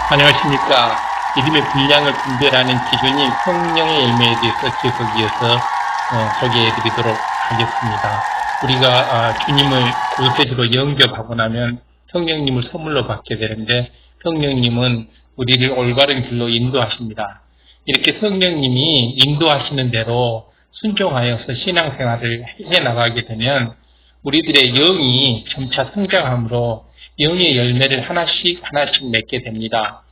안녕하십니까. 믿음의 분량을 분별하는 기준인 성령의 열매에 대해서 계속 이어서 소개해 드리도록 하겠습니다. 우리가 주님을 구세주로 영접하고 나면 성령님을 선물로 받게 되는데, 성령님은 우리를 올바른 길로 인도하십니다. 이렇게 성령님이 인도하시는 대로 순종하여서 신앙생활을 해나가게 되면 우리들의 영이 점차 성장함으로 영의 열매를 하나씩 맺게 됩니다.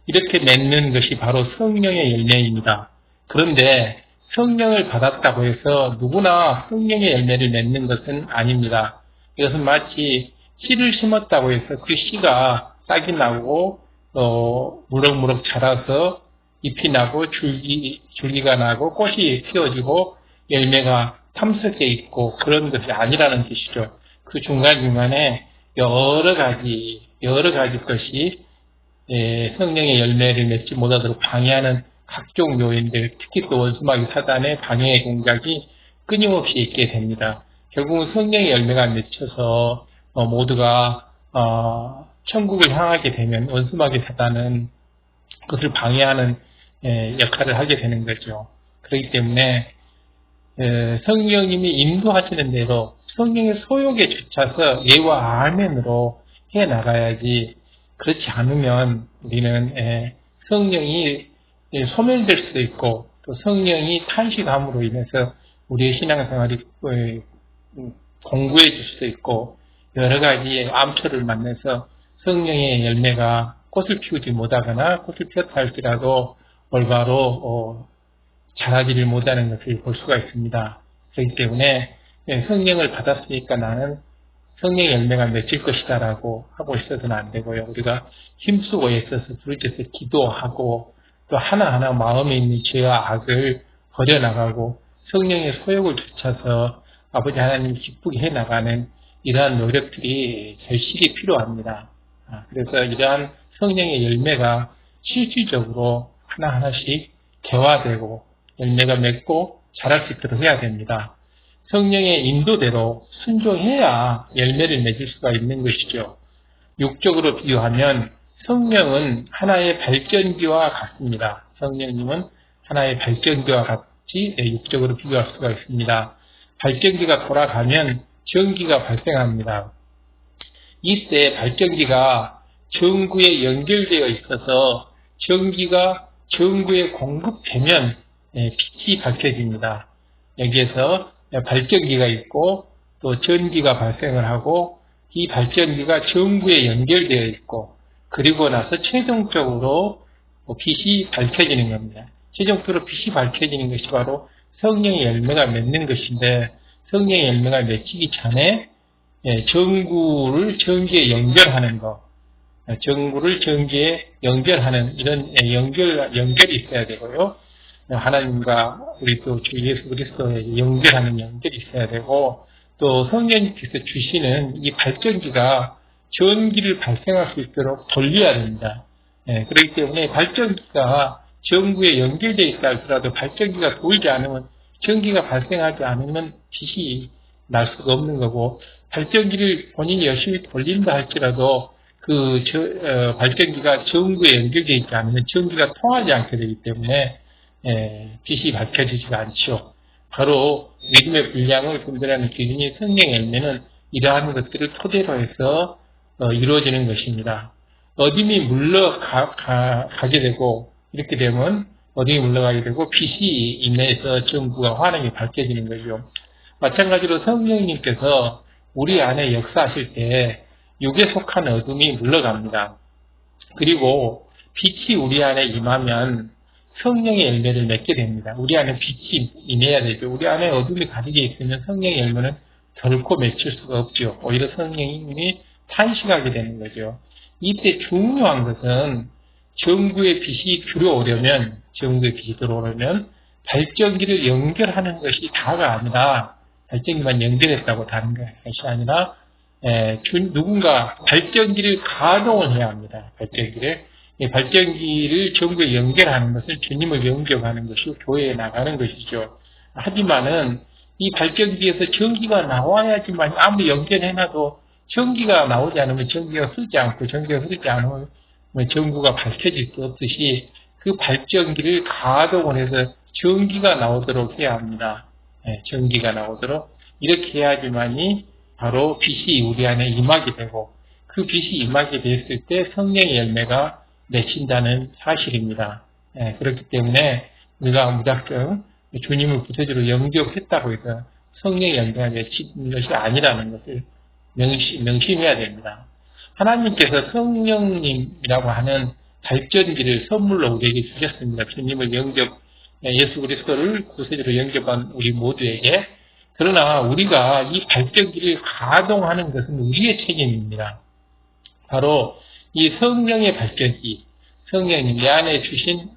이렇게 맺는 것이 바로 성령의 열매입니다. 그런데 성령을 받았다고 해서 누구나 성령의 열매를 맺는 것은 아닙니다. 이것은 마치 씨를 심었다고 해서 그 씨가 싹이 나고 무럭무럭 자라서 잎이 나고 줄기가 나고 꽃이 피어지고 열매가 탐스럽게 있고 그런 것이 아니라는 뜻이죠. 그 중간중간에 여러 가지 것이 성령의 열매를 맺지 못하도록 방해하는 각종 요인들, 특히 또 원수마귀 사단의 방해의 공작이 끊임없이 있게 됩니다. 결국은 성령의 열매가 맺혀서 모두가 천국을 향하게 되면 원수마귀 사단은 그것을 방해하는 역할을 하게 되는 거죠. 그렇기 때문에 성령님이 인도하시는 대로 성령의 소욕에 쫓아서 예와 아멘으로 해나가야지, 그렇지 않으면 우리는 성령이 소멸될 수도 있고 또 성령이 탄식함으로 인해서 우리의 신앙생활이 공고해질 수도 있고 여러 가지의 암초를 만나서 성령의 열매가 꽃을 피우지 못하거나 꽃을 피웠다 할지라도 올바로 자라지를 못하는 것을 볼 수가 있습니다. 그렇기 때문에 성령을 받았으니까 나는 성령의 열매가 맺힐 것이다 라고 하고 있어서는 안 되고요. 우리가 힘쓰고 애써서 부르짖어서 기도하고 또 하나하나 마음에 있는 죄와 악을 버려나가고 성령의 소욕을 쫓아서 아버지 하나님 기쁘게 해나가는 이러한 노력들이 절실히 필요합니다. 그래서 이러한 성령의 열매가 실질적으로 하나하나씩 개화되고 열매가 맺고 자랄 수 있도록 해야 됩니다. 성령의 인도대로 순종해야 열매를 맺을 수가 있는 것이죠. 육적으로 비유하면 성령은 하나의 발전기와 같습니다. 성령님은 하나의 발전기와 같이 육적으로 비유할 수가 있습니다. 발전기가 돌아가면 전기가 발생합니다. 이때 발전기가 전구에 연결되어 있어서 전기가 전구에 공급되면 빛이 밝혀집니다. 여기에서 발전기가 있고 또 전기가 발생을 하고 이 발전기가 전구에 연결되어 있고 그리고 나서 최종적으로 빛이 밝혀지는 겁니다. 최종적으로 빛이 밝혀지는 것이 바로 성령의 열매가 맺는 것인데, 성령의 열매가 맺히기 전에 전구를 전기에 연결하는 것, 전구를 전기에 연결하는 이런 연결이 있어야 되고요. 하나님과 우리 또 주 예수 그리스도에 연결하는 연결이 있어야 되고, 또 성령님께서 주시는 이 발전기가 전기를 발생할 수 있도록 돌려야 됩니다. 그렇기 때문에 발전기가 전구에 연결되어 있다 할지라도 발전기가 돌지 않으면, 전기가 발생하지 않으면 빛이 날 수가 없는 거고, 발전기를 본인이 열심히 돌린다 할지라도 발전기가 전구에 연결되어 있지 않으면 전기가 통하지 않게 되기 때문에 빛이 밝혀지지가 않죠. 바로 믿음의 분량을 분별하는 기준이 성령의 열매는 이러한 것들을 토대로 해서 이루어지는 것입니다. 어둠이 물러가게 되고, 이렇게 되면 어둠이 물러가게 되고 빛이 임해서 전구가 환하게 밝혀지는 거죠. 마찬가지로 성령님께서 우리 안에 역사하실 때 육에 속한 어둠이 물러갑니다. 그리고 빛이 우리 안에 임하면 성령의 열매를 맺게 됩니다. 우리 안에 빛이 임해야 되죠. 우리 안에 어둠이 가득해 있으면 성령의 열매는 결코 맺힐 수가 없죠. 오히려 성령님이 탄식하게 되는 거죠. 이때 중요한 것은 전구의 빛이 들어오려면 발전기를 연결하는 것이 다가 아니라, 발전기만 연결했다고 다른 것이 아니라 누군가 발전기를 가동을 해야 합니다. 발전기를 전구에 연결하는 것을 주님을 영접하는 것이 교회에 나가는 것이죠. 하지만은 이 발전기에서 전기가 나와야지만 아무리 연결해놔도 전기가 나오지 않으면 전기가 흐르지 않고, 전기가 흐르지 않으면 전구가 밝혀질 수 없듯이 그 발전기를 가동을 해서 전기가 나오도록 해야 합니다. 전기가 나오도록 이렇게 해야지만이 바로 빛이 우리 안에 임하게 되고 그 빛이 임하게 됐을 때 성령의 열매가 맺힌다는 사실입니다. 그렇기 때문에 우리가 무작정 주님을 구세주로 영접했다고 해서 성령의 열매가 맺히는 것이 아니라는 것을 명심해야 됩니다. 하나님께서 성령님이라고 하는 발전기를 선물로 우리에게 주셨습니다. 주님을 예수 그리스도를 구세주로 영접한 우리 모두에게. 그러나 우리가 이 발전기를 가동하는 것은 우리의 책임입니다. 바로 이 성령의 발전기, 성령님 내 안에 주신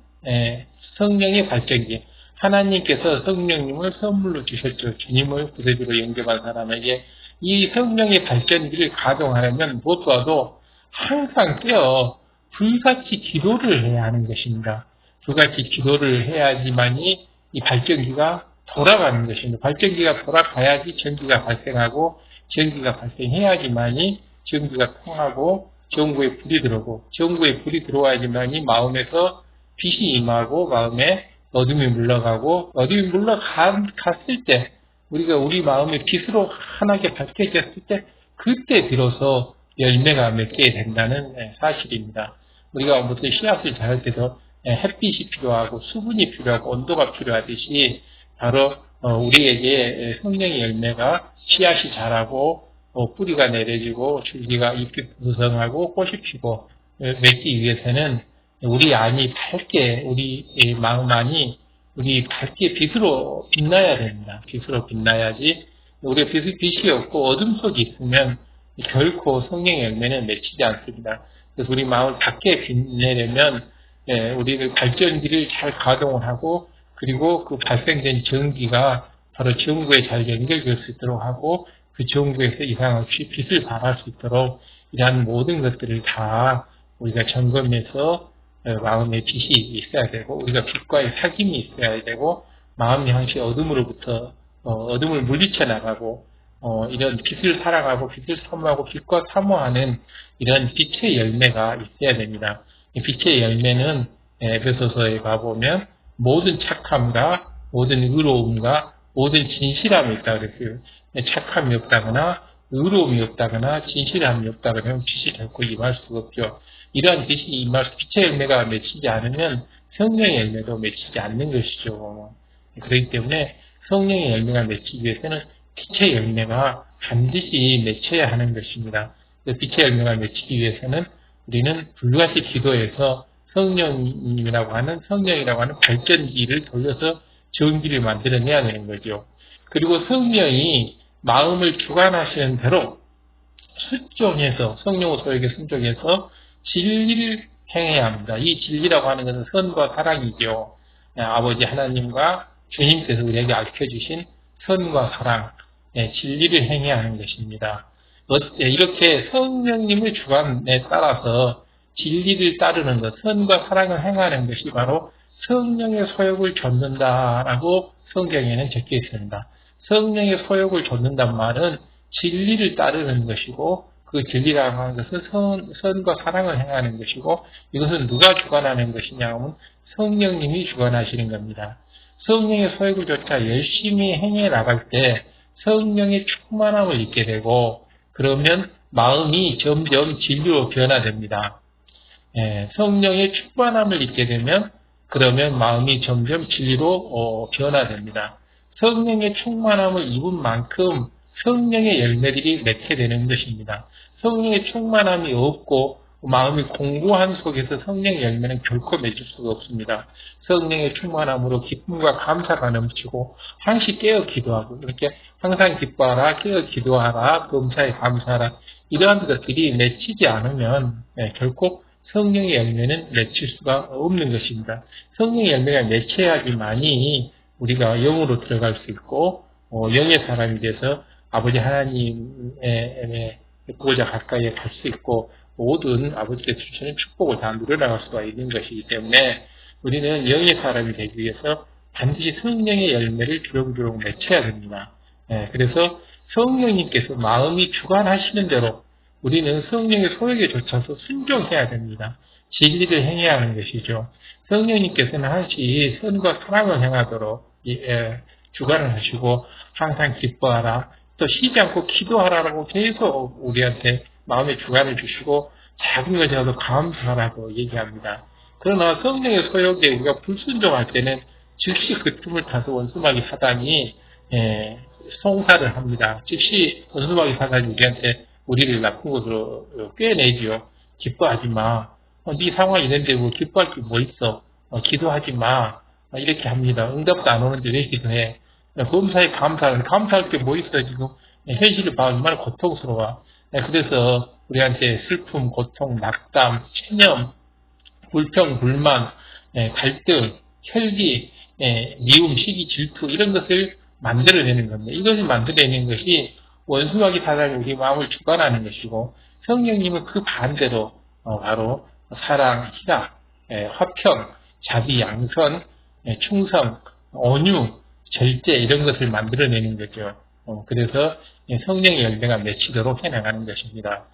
성령의 발전기, 하나님께서 성령님을 선물로 주셨죠. 주님을 구세주로 영접한 사람에게 이 성령의 발전기를 가동하려면 무엇보다도 항상 깨어 불같이 기도를 해야 하는 것입니다. 불같이 기도를 해야지만이 이 발전기가 돌아가는 것입니다. 발전기가 돌아가야지 전기가 발생하고 전기가 발생해야지만이 전기가 통하고 전구에 불이 들어오고 전구에 불이 들어와야지만이 마음에서 빛이 임하고 마음에 어둠이 물러가고 어둠이 물러갔을 때 우리가 우리 마음의 빛으로 환하게 밝혀졌을 때 그때 비로소 열매가 맺게 된다는 사실입니다. 우리가 무슨 씨앗을 자랄 때도 햇빛이 필요하고 수분이 필요하고 온도가 필요하듯이 바로 우리에게 성령의 열매가 씨앗이 자라고 뿌리가 내려지고 줄기가 잎이 무성하고 꽃이 피고 맺기 위해서는 우리 안이 밝게 우리 마음 안이 우리 밝게 빛으로 빛나야 됩니다. 빛으로 빛나야지 우리가 빛이 없고 어둠 속에 있으면 결코 성령의 열매는 맺히지 않습니다. 그래서 우리 마음을 밝게 빛내려면 우리를 발전기를 잘 가동을 하고 그리고 그 발생된 전기가 바로 전구에 잘 연결될 수 있도록 하고 그 전구에서 이상 없이 빛을 발할 수 있도록 이러한 모든 것들을 다 우리가 점검해서 마음에 빛이 있어야 되고 우리가 빛과의 사귐이 있어야 되고 마음이 항시 어둠으로부터 어둠을 물리쳐 나가고 이런 빛을 사랑하고 빛을 사모하고 빛과 사모하는 이런 빛의 열매가 있어야 됩니다. 이 빛의 열매는 에베소서에 가보면 모든 착함과 모든 의로움과 모든 진실함이 있다 그랬어요. 착함이 없다거나 의로움이 없다거나 진실함이 없다거나 하면 빛이 결코 임할 수가 없죠. 이러한 빛이 빛의 열매가 맺히지 않으면 성령의 열매도 맺히지 않는 것이죠. 그렇기 때문에 성령의 열매가 맺히기 위해서는 빛의 열매가 반드시 맺혀야 하는 것입니다. 빛의 열매가 맺히기 위해서는 우리는 불같이 기도해서 성령이라고 하는 발전기를 돌려서 전기를 만들어내야 되는 거죠. 그리고 성령이 마음을 주관하시는 대로 순종해서 성령의 소에게 순종해서 진리를 행해야 합니다. 이 진리라고 하는 것은 선과 사랑이죠. 아버지 하나님과 주님께서 우리에게 알려주신 선과 사랑, 진리를 행해야 하는 것입니다. 이렇게 성령님의 주관에 따라서 진리를 따르는 것, 선과 사랑을 행하는 것이 바로 성령의 소욕을 좇는다라고 성경에는 적혀 있습니다. 성령의 소욕을 좇는단 말은 진리를 따르는 것이고 그 진리라고 하는 것은 선과 사랑을 행하는 것이고 이것은 누가 주관하는 것이냐 하면 성령님이 주관하시는 겁니다. 성령의 소욕을 좇아 열심히 행해 나갈 때 성령의 충만함을 잊게 되고 그러면 마음이 점점 진리로 변화됩니다. 성령의 충만함을 잊게 되면 그러면 마음이 점점 진리로 변화됩니다. 성령의 충만함을 입은 만큼 성령의 열매들이 맺게 되는 것입니다. 성령의 충만함이 없고 마음이 공고한 속에서 성령의 열매는 결코 맺을 수가 없습니다. 성령의 충만함으로 기쁨과 감사가 넘치고 항시 깨어 기도하고 이렇게 항상 기뻐하라, 깨어 기도하라, 범사에 감사하라 이러한 것들이 맺히지 않으면 결코 성령의 열매는 맺힐 수가 없는 것입니다. 성령의 열매가 맺혀야지만이 우리가 영으로 들어갈 수 있고 영의 사람이 돼서 아버지 하나님의 보호자 가까이에 갈 수 있고 모든 아버지께서 주시는 축복을 다 누려나갈 수가 있는 것이기 때문에 우리는 영의 사람이 되기 위해서 반드시 성령의 열매를 주렁주렁 맺혀야 됩니다. 그래서 성령님께서 마음이 주관하시는 대로 우리는 성령의 소욕에 좇아서 순종해야 됩니다. 진리를 행해야 하는 것이죠. 성령님께서는 항시 선과 사랑을 행하도록 주관을 하시고 항상 기뻐하라, 또 쉬지 않고 기도하라라고 계속 우리한테 마음의 주관을 주시고 작은 것이라도 감사하라고 얘기합니다. 그러나 성령의 소욕에 우리가 불순종할 때는 즉시 그 틈을 타서 원수마귀 사단이 송사를 합니다. 즉시 원수마귀 사단이 우리를 나쁜 곳으로 꿰내지요. 기뻐하지 마. 네 상황이 있는데 뭐 기뻐할 게 뭐 있어. 기도하지 마. 이렇게 합니다. 응답도 안 오는데 왜 기도해? 범사에 감사할 게 뭐 있어 지금. 현실을 봐 얼마나 고통스러워. 그래서 우리한테 슬픔, 고통, 낙담, 체념, 불평, 불만, 갈등, 혈기, 미움, 시기, 질투 이런 것을 만들어내는 겁니다. 이것을 만들어내는 것이 원수마귀 사단이 우리 마음을 주관하는 것이고 성령님은 그 반대로 바로 사랑, 희락, 화평, 자비, 양선, 충성, 온유, 절제 이런 것을 만들어내는 거죠. 그래서 성령의 열매가 맺히도록 해나가는 것입니다.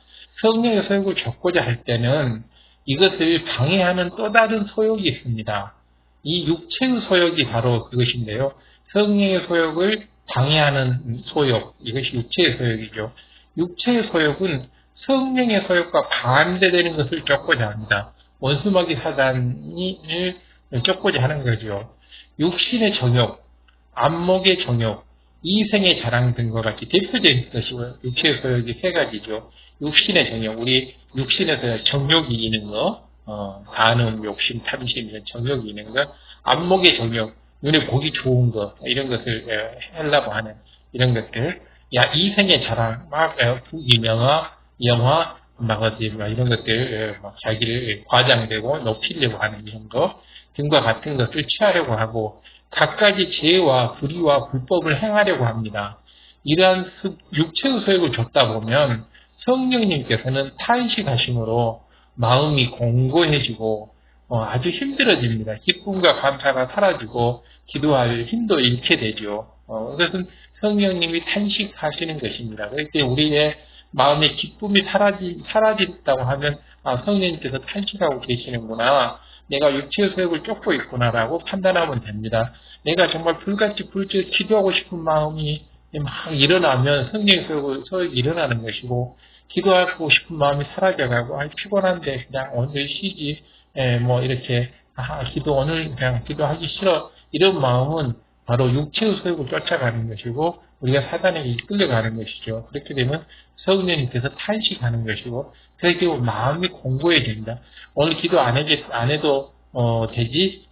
성령의 소욕을 좇고자 할 때는 이것을 방해하는 또 다른 소욕이 있습니다. 이 육체의 소욕이 바로 그것인데요. 성령의 소욕을 방해하는 소욕, 이것이 육체의 소욕이죠. 육체의 소욕은 성령의 소욕과 반대되는 것을 쫓고자 합니다. 원수마귀 사단을 쫓고자 하는 거죠. 육신의 정욕, 안목의 정욕, 이생의 자랑 등과 같이 대표적인 것이 육체의 소욕이 세 가지죠. 육신의 정욕, 우리 육신에서 정욕이 있는 거, 간음, 욕심, 탐심 이런 정욕이 있는 거, 안목의 정욕, 눈에 보기 좋은 거 이런 것을 하려고 하는 이런 것들, 이생의 자랑, 부귀, 명화, 영화, 어디 이런 것들 자기를 과장되고 높이려고 하는 이런 거 등과 같은 것을 취하려고 하고 갖가지 죄와 불의와 불법을 행하려고 합니다. 이러한 육체의 소욕을 줬다 보면 성령님께서는 탄식하심으로 마음이 공고해지고 아주 힘들어집니다. 기쁨과 감사가 사라지고 기도할 힘도 잃게 되죠. 그것은 성령님이 탄식하시는 것입니다. 그렇게 우리의 마음의 기쁨이 사라진다고 하면 성령님께서 탄식하고 계시는구나. 내가 육체의 소욕을 쫓고 있구나라고 판단하면 됩니다. 내가 정말 불같이 불같이 기도하고 싶은 마음이 막 일어나면 성령의 소욕이 일어나는 것이고 기도하고 싶은 마음이 사라져가고 피곤한데 그냥 오늘 쉬지 이렇게 기도 오늘 그냥 기도하기 싫어 이런 마음은 바로 육체의 소욕을 쫓아가는 것이고 우리가 사단에게 이끌려가는 것이죠. 그렇게 되면 성령님께서 탄식하는 것이고 그렇게 되면 마음이 공고해진다. 오늘 기도 안 해도 되지.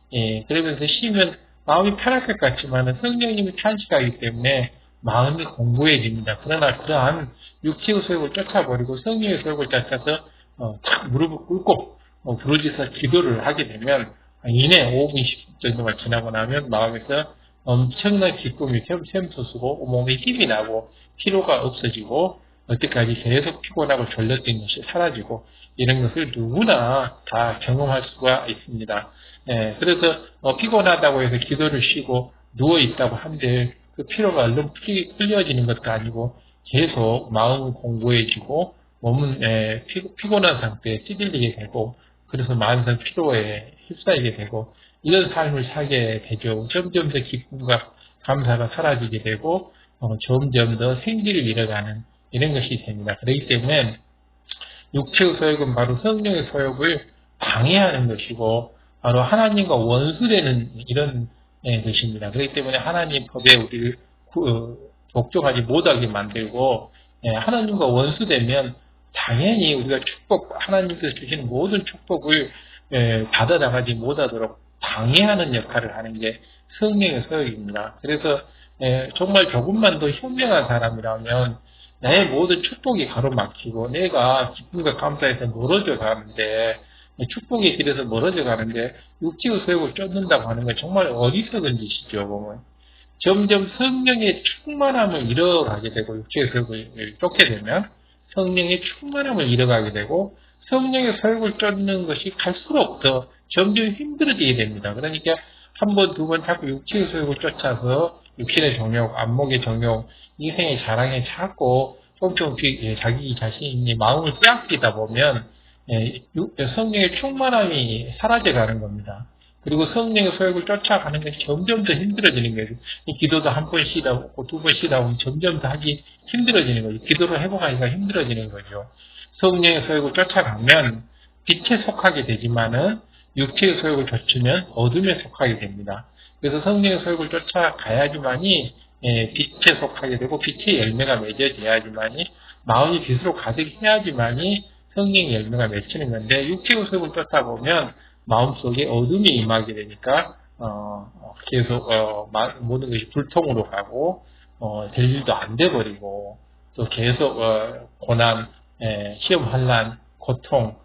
그러면서 쉬면 마음이 편할 것 같지만 성령님이 탄식하기 때문에 마음이 공고해집니다. 그러나 그러한 육체의 소욕을 쫓아버리고 성령의 소욕을 쫓아서 무릎을 꿇고 부르짖어 기도를 하게 되면 이내 5분 10분 정도만 지나고 나면 마음에서 엄청난 기쁨이 샘솟고 몸에 힘이 나고 피로가 없어지고 여태까지 계속 피곤하고 졸렸던 것이 사라지고 이런 것을 누구나 다 경험할 수가 있습니다. 그래서 피곤하다고 해서 기도를 쉬고 누워있다고 한들 그 피로가 얼른 풀려지는 것도 아니고 계속 마음은 공고해지고 몸은 피곤한 상태에 찌들리게 되고 그래서 만성 피로에 휩싸이게 되고 이런 삶을 살게 되죠. 점점 더 기쁨과 감사가 사라지게 되고 점점 더 생기를 잃어가는 이런 것이 됩니다. 그렇기 때문에 육체의 소욕은 바로 성령의 소욕을 방해하는 것이고 바로 하나님과 원수되는 이런 것입니다. 그렇기 때문에 하나님 법에 우리를 복종하지 못하게 만들고 하나님과 원수되면 당연히 우리가 하나님께서 주시는 모든 축복을 받아나가지 못하도록 방해하는 역할을 하는 게 성령의 소욕입니다. 그래서 정말 조금만 더 현명한 사람이라면 나의 모든 축복이 가로막히고 내가 기쁨과 감사에서 멀어져 가는데 축복의 길에서 멀어져 가는데 육체의 소욕을 쫓는다고 하는 건 정말 어리석은 짓이죠. 보면 점점 성령의 충만함을 잃어가게 되고 육체의 소욕을 쫓게 되면 성령의 충만함을 잃어가게 되고 성령의 소욕을 쫓는 것이 갈수록 더 점점 힘들어지게 됩니다. 그러니까 한 번, 두 번 자꾸 육체의 소욕을 쫓아서 육신의 정욕, 안목의 정욕, 이생의 자랑에 자꾸 조금씩 자기 자신이 마음을 빼앗기다 보면 성령의 충만함이 사라져가는 겁니다. 그리고 성령의 소욕을 쫓아가는 것이 점점 더 힘들어지는 거죠. 기도도 한 번 쉬다 오고 두 번 쉬다 보면 점점 더 하기 힘들어지는 거죠. 기도를 회복하기가 힘들어지는 거죠. 성령의 소욕을 쫓아가면 빛에 속하게 되지만은 육체의 소욕을 좇으면 어둠에 속하게 됩니다. 그래서 성령의 소욕을 쫓아가야지만이 빛에 속하게 되고 빛의 열매가 맺어져야지만이 마음이 빛으로 가득해야지만이 성령의 열매가 맺히는 건데 육체의 소욕을 쫓아보면 마음속에 어둠이 임하게 되니까 계속 모든 것이 불통으로 가고 될 일도 안 돼버리고 또 계속 고난, 시험 환난, 고통,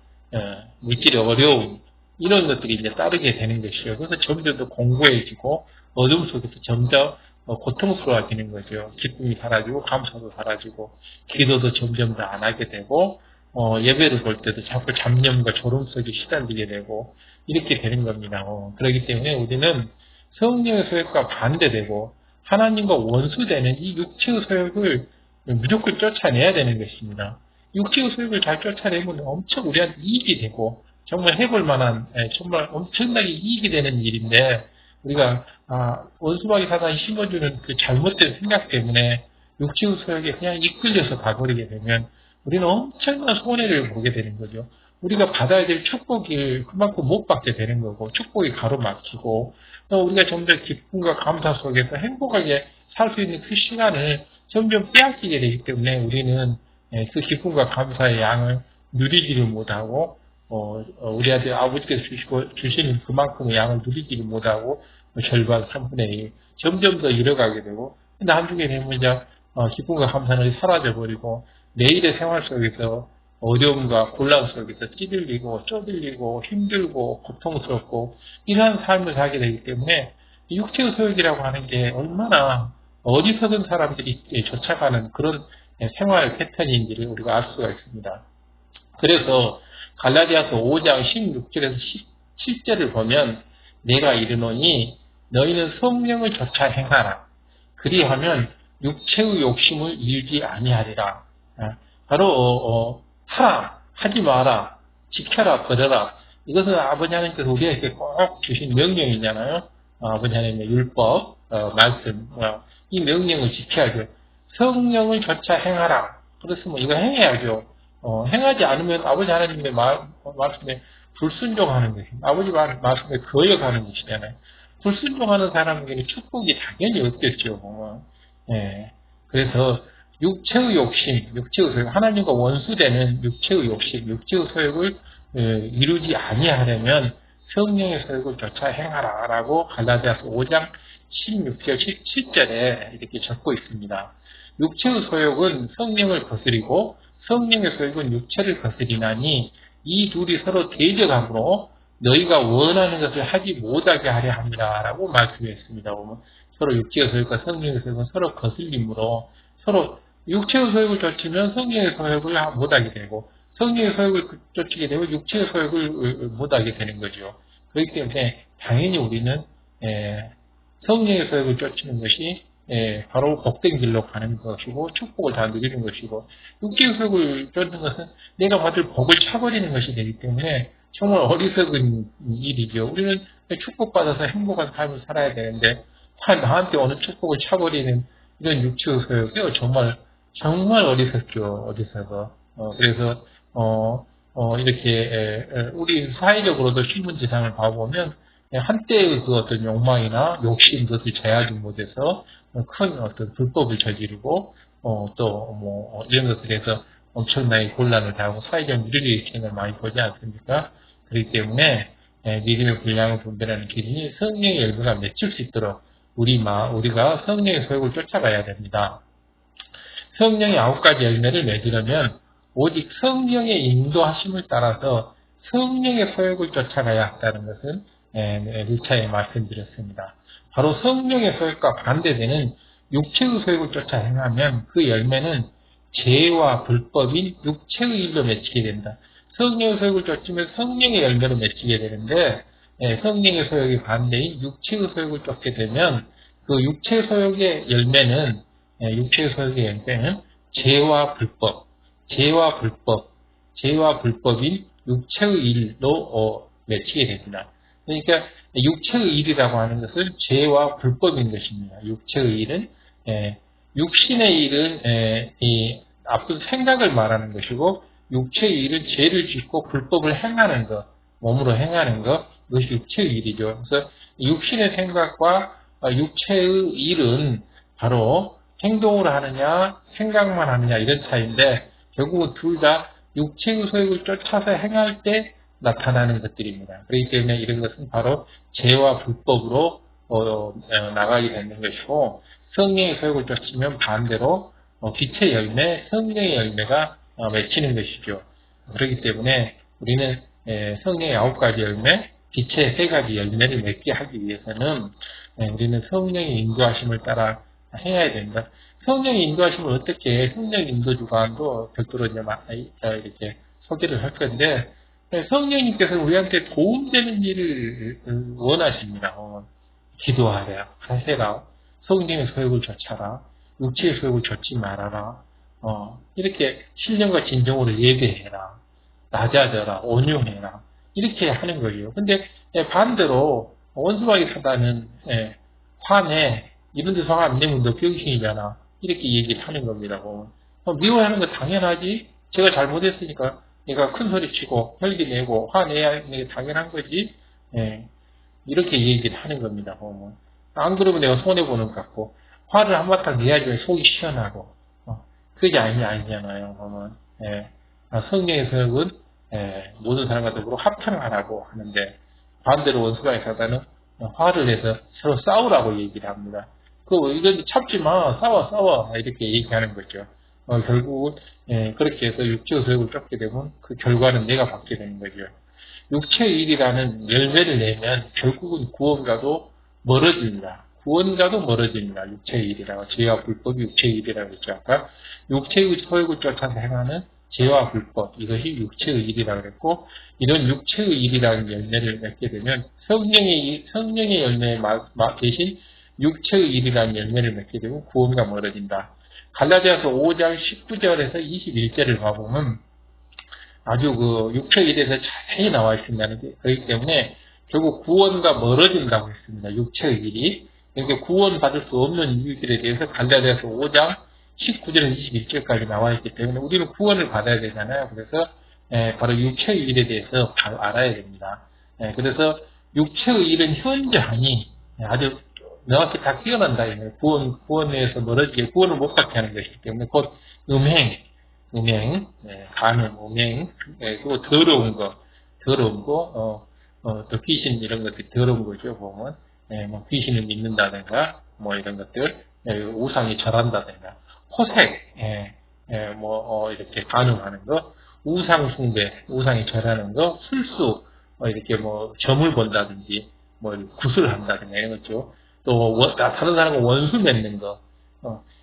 물질의 어려움 이런 것들이 이제 따르게 되는 것이요. 그래서 점점 더 공고해지고 어둠 속에서 점점 고통스러워지는 거죠. 기쁨이 사라지고 감사도 사라지고 기도도 점점 더 안 하게 되고 예배를 볼 때도 자꾸 잡념과 졸음 속에 시달리게 되고 이렇게 되는 겁니다. 그렇기 때문에 우리는 성령의 소욕과 반대되고 하나님과 원수되는 이 육체의 소욕을 무조건 쫓아내야 되는 것입니다. 육체의 소욕을 잘 쫓아내면 엄청 우리한테 이익이 되고 정말 해볼 만한 정말 엄청나게 이익이 되는 일인데 우리가 원수마귀 사단이 심어주는 그 잘못된 생각 때문에 육체의 소욕에 그냥 이끌려서 가버리게 되면 우리는 엄청난 손해를 보게 되는 거죠. 우리가 받아야 될 축복을 그만큼 못 받게 되는 거고 축복이 가로막히고 또 우리가 점점 기쁨과 감사 속에서 행복하게 살 수 있는 그 시간을 점점 빼앗기게 되기 때문에 우리는 그 기쁨과 감사의 양을 누리지를 못하고 우리한테 아버지께서 주시는 그만큼의 양을 누리지를 못하고 절반 3분의 1 점점 더 잃어가게 되고 나중에 되면 이제 기쁨과 감사는 사라져버리고 내일의 생활 속에서 어려움과 곤란 속에서 찌들리고 쪼들리고 힘들고 고통스럽고 이러한 삶을 살게 되기 때문에 육체의 소욕이라고 하는 게 얼마나 어리석은 사람들이 쫓아가는 그런 생활 패턴인지를 우리가 알 수가 있습니다. 그래서 갈라디아서 5장 16절에서 17절을 보면 내가 이르노니 너희는 성령을 쫓아 행하라. 그리하면 육체의 욕심을 이루지 아니하리라. 바로 하지 마라, 지켜라, 버려라. 이것은 아버지 하나님께서 우리에게 꼭 주신 명령이잖아요. 아버지 하나님의 율법, 말씀, 이 명령을 지켜야죠. 성령을 쫓아 행하라. 그렇으면 이거 행해야죠. 행하지 않으면 아버지 하나님의 말씀에 불순종하는 것입니다. 아버지 말씀에 거역하는 것이잖아요. 불순종하는 사람에게는 축복이 당연히 없겠죠. 그래서 육체의 욕심, 육체의 소욕, 하나님과 원수되는 육체의 욕심, 육체의 소욕을 이루지 아니하려면 성령의 소욕을 쫓아 행하라 라고 갈라디아서 5장 16절, 17절에 이렇게 적고 있습니다. 육체의 소욕은 성령을 거스리고 성령의 소욕은 육체를 거스리나니 이 둘이 서로 대적함으로 너희가 원하는 것을 하지 못하게 하려 합니다 라고 말씀했습니다. 보면 서로 육체의 소욕과 성령의 소욕은 서로 거슬림으로 서로 육체의 소욕을 쫓으면 성령의 소욕을 못하게 되고 성령의 소욕을 쫓게 되면 육체의 소욕을 못하게 되는 거죠. 그렇기 때문에 당연히 우리는 성령의 소욕을 쫓는 것이 바로 복된 길로 가는 것이고 축복을 다 누리는 것이고 육체의 소욕을 쫓는 것은 내가 받을 복을 차버리는 것이 되기 때문에 정말 어리석은 일이죠. 우리는 축복받아서 행복한 삶을 살아야 되는데 나한테 어느 축복을 차버리는 이런 육체의 소욕이 정말 어리석죠. 어리석어. 그래서 이렇게 우리 사회적으로도 신문지상을 봐보면 한때의 그 어떤 욕망이나 욕심 것을 제하지 못해서 큰 어떤 불법을 저지르고 또 이런 것들에서 엄청나게 곤란을 당하고 사회적 물의를 일으키는 걸 많이 보지 않습니까? 그렇기 때문에 믿음의 분량을 분별하는 기준이 성령의 열매가 맺힐 수 있도록 우리가 성령의 소욕을 쫓아가야 됩니다. 성령의 9가지 열매를 맺으려면 오직 성령의 인도하심을 따라서 성령의 소욕을 쫓아가야 한다는 것은 1차에 말씀드렸습니다. 바로 성령의 소욕과 반대되는 육체의 소욕을 쫓아 행하면 그 열매는 죄와 불법인 육체의 일로 맺히게 된다. 성령의 소욕을 쫓으면 성령의 열매로 맺히게 되는데 성령의 소욕이 반대인 육체의 소욕을 쫓게 되면 그 육체 소욕의 열매는 죄와 불법인 육체의 일로 맺히게 됩니다. 그러니까 육체의 일이라고 하는 것은 죄와 불법인 것입니다. 육체의 일은 육신의 일은 이 나쁜 생각을 말하는 것이고 육체의 일은 죄를 짓고 불법을 행하는 것, 몸으로 행하는 것, 이것이 육체의 일이죠. 그래서 육신의 생각과 육체의 일은 바로 행동으로 하느냐 생각만 하느냐 이런 차이인데 결국은 둘 다 육체의 소욕을 쫓아서 행할 때 나타나는 것들입니다. 그렇기 때문에 이런 것은 바로 죄와 불법으로 나가게 되는 것이고 성령의 소욕을 쫓으면 반대로 빛의 열매, 성령의 열매가 맺히는 것이죠. 그렇기 때문에 우리는 성령의 9가지 열매, 빛의 3가지 열매를 맺게 하기 위해서는 우리는 성령의 인도하심을 따라 해야 된다. 성령의 인도하심을 어떻게 성령 인도 주관도 별도로 이제 이렇게 소개를 할 건데 성령님께서는 우리한테 도움되는 일을 원하십니다. 기도하라, 하세라, 성령의 소욕을 좇아라, 육체의 소욕을 좇지 말아라. 이렇게 신령과 진정으로 예배해라, 낮아져라, 온유해라. 이렇게 하는 거예요. 근데 반대로 원수마귀 사단은 화내, 이런 데서 화 안 내면 너 병신이잖아. 이렇게 얘기를 하는 겁니다. 미워하는 거 당연하지. 제가 잘못했으니까 내가 큰 소리 치고 혈기 내고 화내야 하는 게 당연한 거지. 이렇게 얘기를 하는 겁니다. 안 그러면 내가 손해보는 것 같고 화를 한바탕 내야지 속이 시원하고 그게 아니잖아요. 성령의 소욕은 모든 사람과 더불어 합평하라고 하는데 반대로 원수마귀 사단은 화를 내서 서로 싸우라고 얘기를 합니다. 이건 참지 마, 싸워 이렇게 얘기하는 거죠. 결국은 그렇게 해서 육체의 소욕을 쫓게 되면 그 결과는 내가 받게 되는 거죠. 육체의 일이라는 열매를 내면 결국은 구원과도 멀어집니다. 구원과도 멀어집니다. 육체의 일이라고. 죄와 불법이 육체의 일이라고 했죠. 아까 육체의 소욕을 쫓아서 행하는 죄와 불법, 이것이 육체의 일이라고 했고, 이런 육체의 일이라는 열매를 맺게 되면 성령의 열매 대신 육체의 일이라는 열매를 맺게 되면 구원과 멀어진다. 갈라디아서 5장 19절에서 21절을 봐보면 아주 그 육체의 일에서 자세히 나와 있습니다. 그렇기 때문에 결국 구원과 멀어진다고 했습니다. 육체의 일이. 그러니까 구원받을 수 없는 이유들에 대해서 갈라디아서 5장 19절에서 21절까지 나와 있기 때문에 우리는 구원을 받아야 되잖아요. 그래서 바로 육체의 일에 대해서 알아야 됩니다. 그래서 육체의 일은 현저하니 아주 명확히 다 뛰어난다. 구원에서 멀어지게 구원을 못 받게 하는 것이기 때문에 곧 음행, 간음, 그리고 더러운 거, 또 귀신 이런 것들이 더러운 거죠. 보면 뭐 귀신을 믿는다든가 뭐 이런 것들, 우상이 절한다든가, 호색, 이렇게 간음하는 거, 우상 숭배, 우상이 절하는 거, 술수, 이렇게 뭐 점을 본다든지, 뭐 구슬한다든가 이런 거죠. 또 다른 사람과 원수 맺는 거,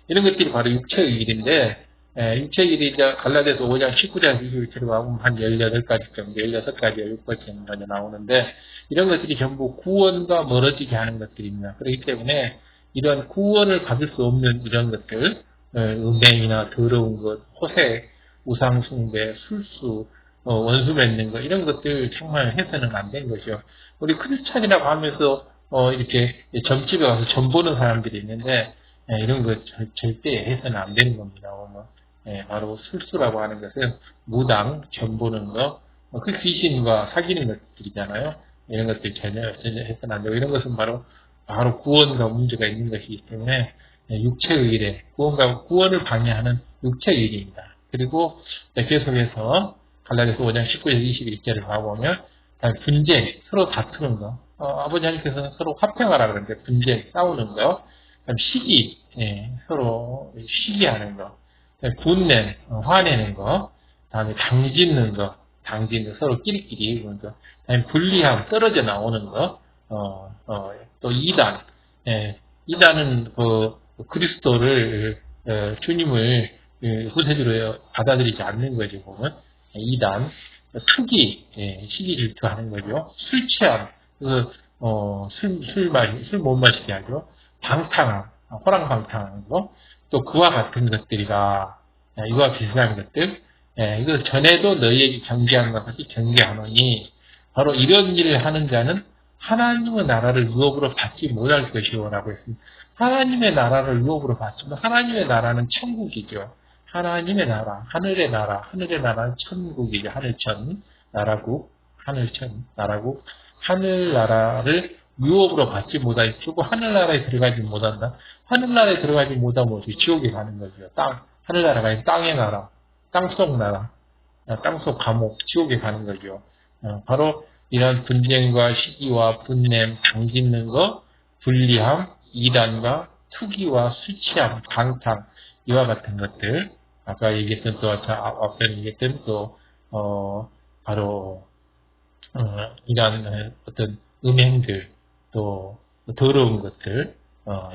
이런 것들이 바로 육체의 일인데, 육체의 일이 이제 갈라디아서 5장 19장 21절에 보면 한 18가지 정도, 16가지, 17가지 정도 나오는데, 이런 것들이 전부 구원과 멀어지게 하는 것들입니다. 그렇기 때문에 이런 구원을 받을 수 없는 이런 것들, 음행이나 더러운 것, 호색, 우상숭배, 술수, 원수 맺는 것, 이런 것들 정말 해서는 안 된 거죠. 우리 크리스찬이라고 하면서 이렇게 점집에 가서 점 보는 사람들이 있는데 이런 거 절대 해서는 안 되는 겁니다. 바로 술수라고 하는 것은 무당, 점 보는 거, 그 귀신과 사귀는 것들이잖아요. 이런 것들 전혀 해서는 안 되고 이런 것은 바로 구원과 문제가 있는 것이기 때문에 육체의 일에 구원을 방해하는 육체의 일입니다. 그리고 계속해서 갈라디아서 5장 19절 21절을 봐보면 분쟁, 서로 다투는 거, 아버지 하나님께서는 서로 화평하라 그러는데 분쟁, 싸우는 거, 시기, 서로 시기하는 거, 분냄, 화내는 거, 다음에 당짓는 거, 서로 끼리끼리 그런 거, 다음에 분리함, 떨어져 나오는 거, 또 이단, 이단은 그리스도를 주님을 구세주로 받아들이지 않는 거죠. 보면 이단, 시기 질투하는 거죠. 술 취함, 술 못 마시게 하죠. 방탕함, 호랑방탕하는 거, 또 그와 같은 것들이라 이와 비슷한 것들, 이거 전에도 너희에게 경계한 것 같이 경계하노니 바로 이런 일을 하는 자는 하나님의 나라를 유업으로 받지 못할 것이오 라고 했습니다. 하나님의 나라를 유업으로 받지만 하나님의 나라는 천국이죠. 하나님의 나라, 하늘의 나라는 천국이죠. 하늘천, 나라국, 하늘천, 나라국, 하늘나라를 유업으로 받지 못할 거고 하늘나라에 들어가지 못한다. 하늘나라에 들어가지 못하면 지옥에 가는 거죠. 하늘나라가 아니라 땅의 나라, 땅속 나라, 땅속 감옥, 지옥에 가는 거죠. 바로 이런 분쟁과 시기와 분냄, 당짓는 거, 불리함, 이단과 투기와 수치함, 방탕, 이와 같은 것들, 아까 얘기했던 또, 앞서 얘기했던 또, 바로, 이런 어떤 음행들, 또, 더러운 것들,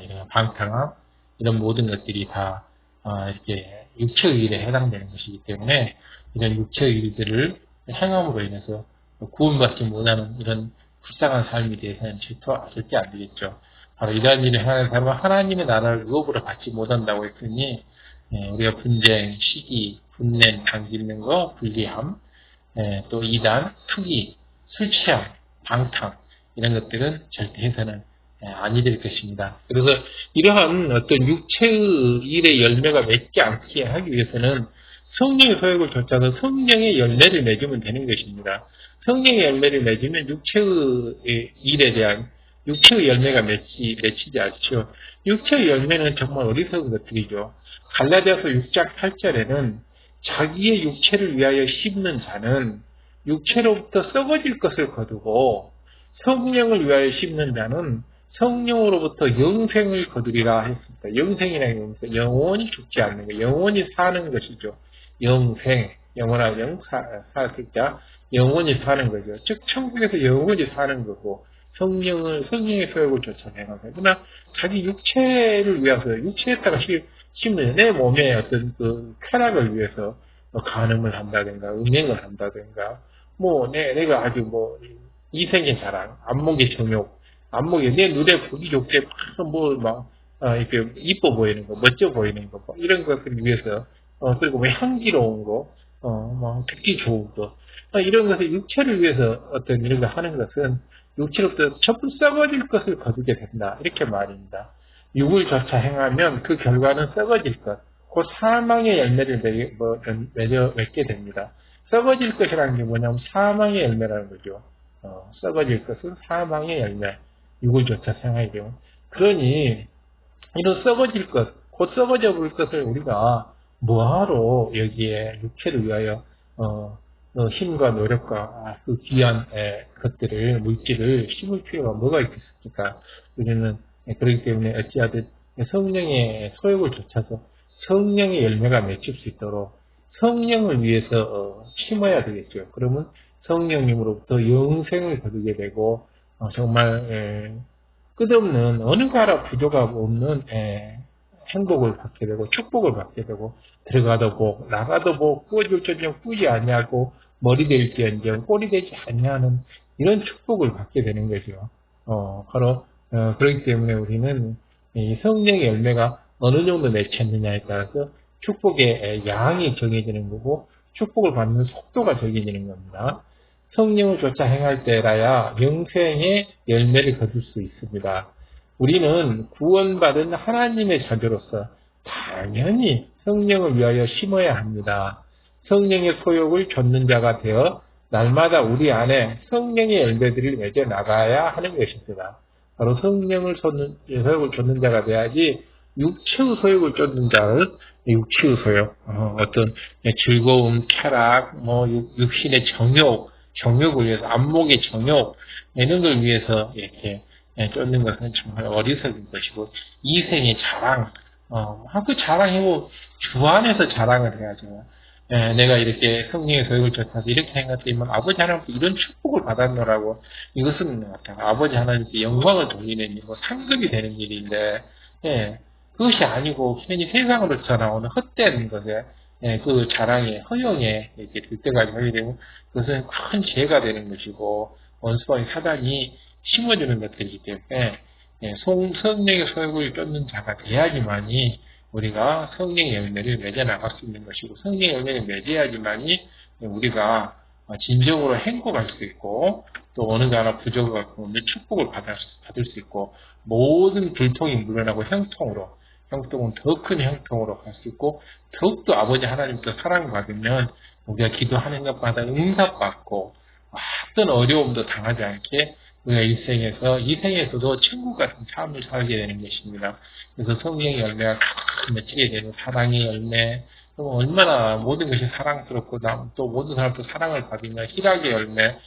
이런 방탕함, 이런 모든 것들이 다, 이렇게 육체의 일에 해당되는 것이기 때문에, 이런 육체의 일들을 행함으로 인해서 구원받지 못하는 이런 불쌍한 삶에 대해서는 절대 안 되겠죠. 바로 이러한 일을 하는 사람은 하나님의 나라를 유업으로 받지 못한다고 했으니 우리가 분쟁, 시기, 분냄, 당짓는 거, 불리함, 또 이단, 투기, 술 취함, 방탕 이런 것들은 절대 해서는 아니 될 것입니다. 그래서 이러한 어떤 육체의 일의 열매가 맺지 않게 하기 위해서는 성령의 소욕을 좇아서 성령의 열매를 맺으면 되는 것입니다. 성령의 열매를 맺으면 육체의 일에 대한 육체의 열매가 맺히지 않죠. 육체의 열매는 정말 어리석은 것들이죠. 갈라디아서 6장 8절에는 자기의 육체를 위하여 심는 자는 육체로부터 썩어질 것을 거두고 성령을 위하여 심는 자는 성령으로부터 영생을 거두리라 했습니다. 영생이라는 것은 영원히 죽지 않는 것, 영원히 사는 것이죠. 영생, 영원한 사자, 영원히 사는 거죠. 즉 천국에서 영원히 사는 거고 성령의 소욕을 좇아 행하는 거예요. 그러나 자기 육체를 위해서 육체에다가 심는 내 몸의 어떤 그 쾌락을 위해서 간음을 한다든가 음행을 한다든가 내가 아주 이생의 자랑, 안목의 정욕, 내 눈에 보기 좋게 이렇게 이뻐 보이는 거, 멋져 보이는 거, 이런 것을 위해서 그리고 향기로운 거, 듣기 좋은 거, 이런 것을 육체를 위해서 어떤 이런 거 하는 것은 육체로부터 전부 썩어질 것을 거두게 된다. 이렇게 말입니다. 육을 조차 행하면 그 결과는 썩어질 것, 곧 사망의 열매를 맺게 됩니다. 썩어질 것이라는 게 뭐냐면 사망의 열매라는 거죠. 썩어질 것은 사망의 열매, 육을 조차 행하게 되면. 그러니 이런 썩어질 것, 곧 썩어져 볼 것을 우리가 뭐하러 여기에 육체를 위하여 힘과 노력과 그 귀한 것들을 물질을 심을 필요가 뭐가 있겠습니까? 우리는 그렇기 때문에 어찌하든 성령의 소욕을 좇아서 성령의 열매가 맺힐 수 있도록 성령을 위해서 심어야 되겠죠. 그러면 성령님으로부터 영생을 거두게 되고 정말 끝없는 어느 가라 부조가 없는 행복을 받게 되고 축복을 받게 되고 들어가도 복, 나가도 복, 꾸어질지언정 꾸지 아니하고 머리 될지언정 꼬리 되지 아니하는 이런 축복을 받게 되는 거죠. 바로 그렇기 때문에 우리는 이 성령의 열매가 어느 정도 맺혔느냐에 따라서 축복의 양이 정해지는 거고 축복을 받는 속도가 정해지는 겁니다. 성령을 조차 행할 때라야 영생의 열매를 거둘 수 있습니다. 우리는 구원받은 하나님의 자녀로서 당연히 성령을 위하여 심어야 합니다. 성령의 소욕을 좇는 자가 되어 날마다 우리 안에 성령의 열매들을 맺어 나가야 하는 것입니다. 바로 성령을 소욕을 좇는 자가 돼야지 육체의 소욕을 쫓는 자를 육체의 소욕, 어떤 즐거움, 쾌락, 육신의 정욕을 위해서 안목의 정욕 이런 걸 위해서 이렇게 쫓는 것은 정말 어리석은 것이고 이생의 자랑, 그 자랑이고 주 안에서 자랑을 해야죠. 내가 이렇게 성령의 소욕을 쫓아서 이렇게 행했더니만 아버지 하나님께 이런 축복을 받았노라고 이것은 아버지 하나님께 영광을 돌리는 일이고 상급이 되는 일인데 그것이 아니고 괜히 세상으로서 나오는 헛된 것에 그 자랑에 허영에 이렇게 들 때까지 하게 되면 그것은 큰 죄가 되는 것이고 원수방의 사단이 심어주는 것들이기 때문에 성령의 소욕을 쫓는 자가 돼야지만이 우리가 성령의 열매를 맺어 나갈 수 있는 것이고, 성령의 열매를 맺어야지만이 우리가 진정으로 행복할 수 있고, 또 어느 하나 부족하고 축복을 받을 수 있고, 모든 불통이 물러나고 형통은 더 큰 형통으로 갈 수 있고, 더욱더 아버지 하나님께 사랑받으면 우리가 기도하는 것마다 응답받고 어떤 어려움도 당하지 않게 우리가 이 생에서도 천국 같은 삶을 살게 되는 것입니다. 그래서 성령의 열매가 맺히게 되는 사랑의 열매, 얼마나 모든 것이 사랑스럽고 또 모든 사람도 사랑을 받으면 희락의 열매,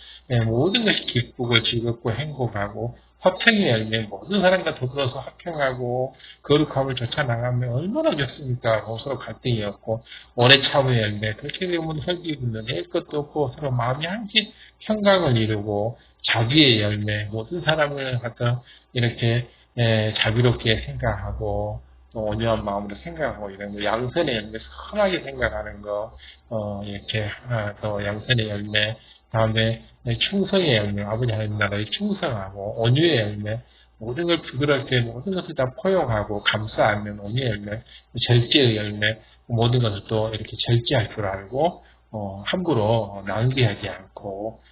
모든 것이 기쁘고 즐겁고 행복하고 화평의 열매, 모든 사람과 더불어서 화평하고 거룩함을 쫓아나가면 얼마나 좋습니까? 서로 갈등이 없고 오래 참의 열매, 그렇게 되면 혈기 붙는 할 것도 없고 서로 마음이 함께 평강을 이루고 자비의 열매, 모든 사람을 갖다 이렇게 자비롭게 생각하고 또 온유한 마음으로 생각하고 이런 거, 양선의 열매 선하게 생각하는 거, 이렇게 또 양선의 열매, 다음에 충성의 열매, 아버지 하나님 나라에 충성하고 온유의 열매, 모든 걸 부드럽게 모든 것을 다 포용하고 감싸안는 온유의 열매, 절제의 열매, 모든 것을 또 이렇게 절제할 줄 알고 함부로 낭비하지 않고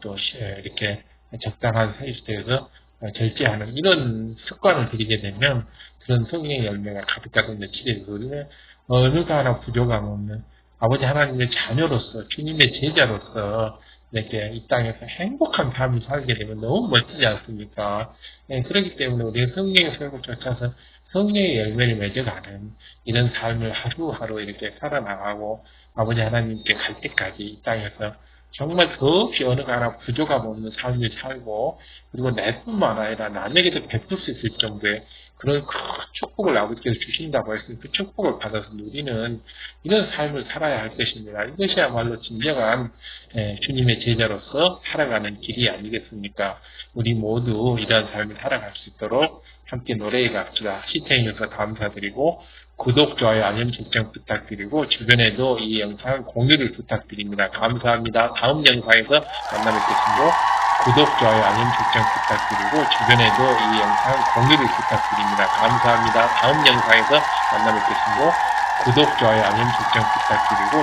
또 이렇게 적당한 세입대에서 절제하는 이런 습관을 들이게 되면 그런 성령의 열매가 가득가득 맺히게 되고 우리는 어느가 하나 부족함 없는 아버지 하나님의 자녀로서 주님의 제자로서 이렇게 이 땅에서 행복한 삶을 살게 되면 너무 멋지지 않습니까? 그렇기 때문에 우리가 성령의 설을 쫓아서 성령의 열매를 맺어가는 이런 삶을 하루하루 이렇게 살아나가고 아버지 하나님께 갈 때까지 이 땅에서 정말 더없이 어느 하나 부족함 없는 삶을 살고 그리고 내뿐만 아니라 남에게도 베풀 수 있을 정도의 그런 큰 축복을 아버지께서 주신다고 했으니 그 축복을 받아서 누리는 이런 삶을 살아야 할 것입니다. 이것이야말로 진정한 주님의 제자로서 살아가는 길이 아니겠습니까? 우리 모두 이러한 삶을 살아갈 수 있도록 함께 노래해 갑시다. 시청해주셔서 감사드리고 구독, 좋아요, 알림 설정 부탁드리고 주변에도 이 영상 공유를 부탁드립니다. 감사합니다. 다음 영상에서 만나 뵙겠습니다. 구독, 좋아요, 알림 설정 부탁드리고 주변에도 이 영상 공유를 부탁드립니다. 감사합니다. 다음 영상에서 만나 뵙겠습니다. 구독, 좋아요, 알림 설정 부탁드리고